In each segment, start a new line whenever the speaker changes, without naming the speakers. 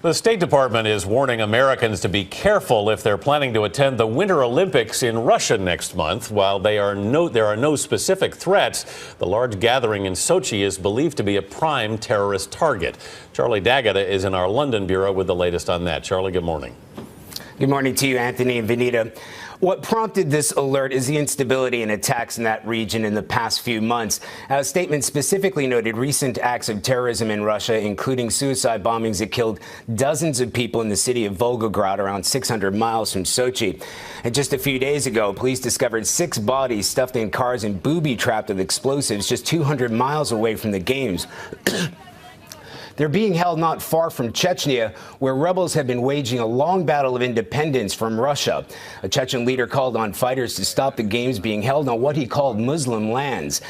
The State Department is warning Americans to be careful if they're planning to attend the Winter Olympics in Russia next month. While there are no specific threats, the large gathering in Sochi is believed to be a prime terrorist target. Charlie D'Agata is in our London bureau with the latest on that. Charlie, good morning.
Good morning to you, Anthony and Vanita. What prompted this alert is the instability and attacks in that region in the past few months. A statement specifically noted recent acts of terrorism in Russia, including suicide bombings that killed dozens of people in the city of Volgograd, around 600 miles from Sochi. And just a few days ago, police discovered 6 bodies stuffed in cars and booby-trapped with explosives just 200 miles away from the games. They're being held not far from Chechnya, where rebels have been waging a long battle of independence from Russia. A Chechen leader called on fighters to stop the games being held on what he called Muslim lands.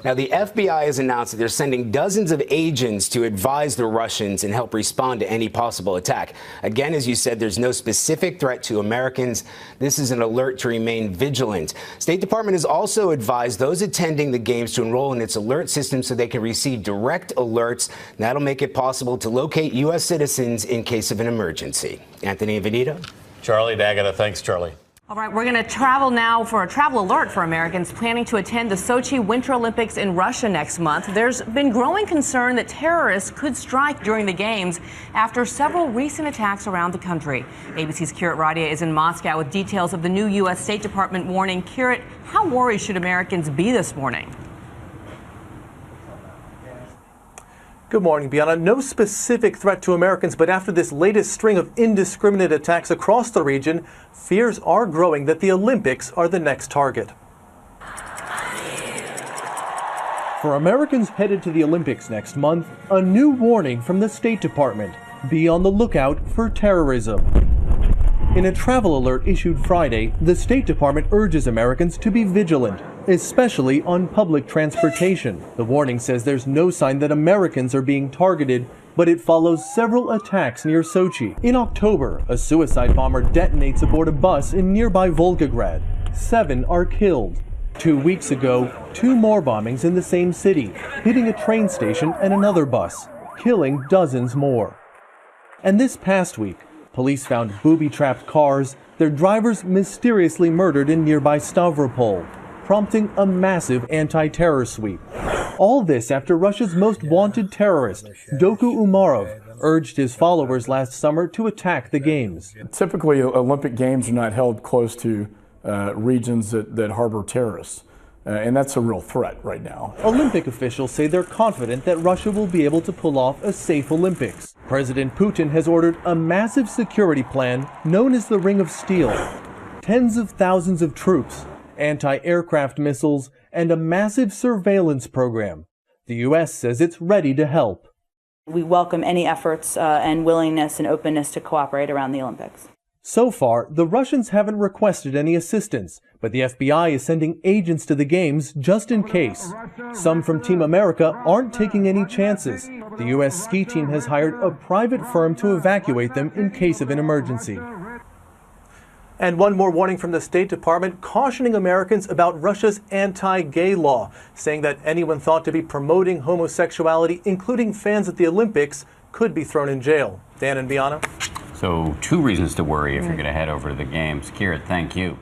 Now, the FBI has announced that they're sending dozens of agents to advise the Russians and help respond to any possible attack. Again, as you said, there's no specific threat to Americans. This is an alert to remain vigilant. State Department has also advised those attending the games to enroll in its alert system so they can receive direct alerts. That'll make it possible to locate U.S. citizens in case of an emergency. Anthony and Vanita.
Charlie D'Agata, thanks, Charlie.
All right, we're going to travel now for a travel alert for Americans planning to attend the Sochi Winter Olympics in Russia next month. There's been growing concern that terrorists could strike during the games after several recent attacks around the country. ABC's Kirit Radia is in Moscow with details of the new U.S. State Department warning. Kirit, how worried should Americans be this morning?
Good morning, Bianna. No specific threat to Americans, but after this latest string of indiscriminate attacks across the region, fears are growing that the Olympics are the next target. For Americans headed to the Olympics next month, a new warning from the State Department: be on the lookout for terrorism. In a travel alert issued Friday, the State Department urges Americans to be vigilant, especially on public transportation. The warning says there's no sign that Americans are being targeted, but it follows several attacks near Sochi. In October, a suicide bomber detonates aboard a bus in nearby Volgograd. 7 are killed. 2 weeks ago, 2 more bombings in the same city, hitting a train station and another bus, killing dozens more. And this past week, police found booby-trapped cars, their drivers mysteriously murdered in nearby Stavropol, prompting a massive anti-terror sweep. All this after Russia's most wanted terrorist, Doku Umarov, urged his followers last summer to attack the games.
Typically, Olympic Games are not held close to regions that harbor terrorists. And that's a real threat right now.
Olympic officials say they're confident that Russia will be able to pull off a safe Olympics. President Putin has ordered a massive security plan known as the Ring of Steel. Tens of thousands of troops, anti-aircraft missiles, and a massive surveillance program. The U.S. says it's ready to help.
We welcome any efforts and willingness and openness to cooperate around the Olympics.
So far, the Russians haven't requested any assistance, but the FBI is sending agents to the games just in case. Some from Team America aren't taking any chances. The U.S. ski team has hired a private firm to evacuate them in case of an emergency. And one more warning from the State Department, cautioning Americans about Russia's anti-gay law, saying that anyone thought to be promoting homosexuality, including fans at the Olympics, could be thrown in jail. Dan and Bianna?
So 2 reasons to worry if you're going to head over to the games. Kirit, thank you.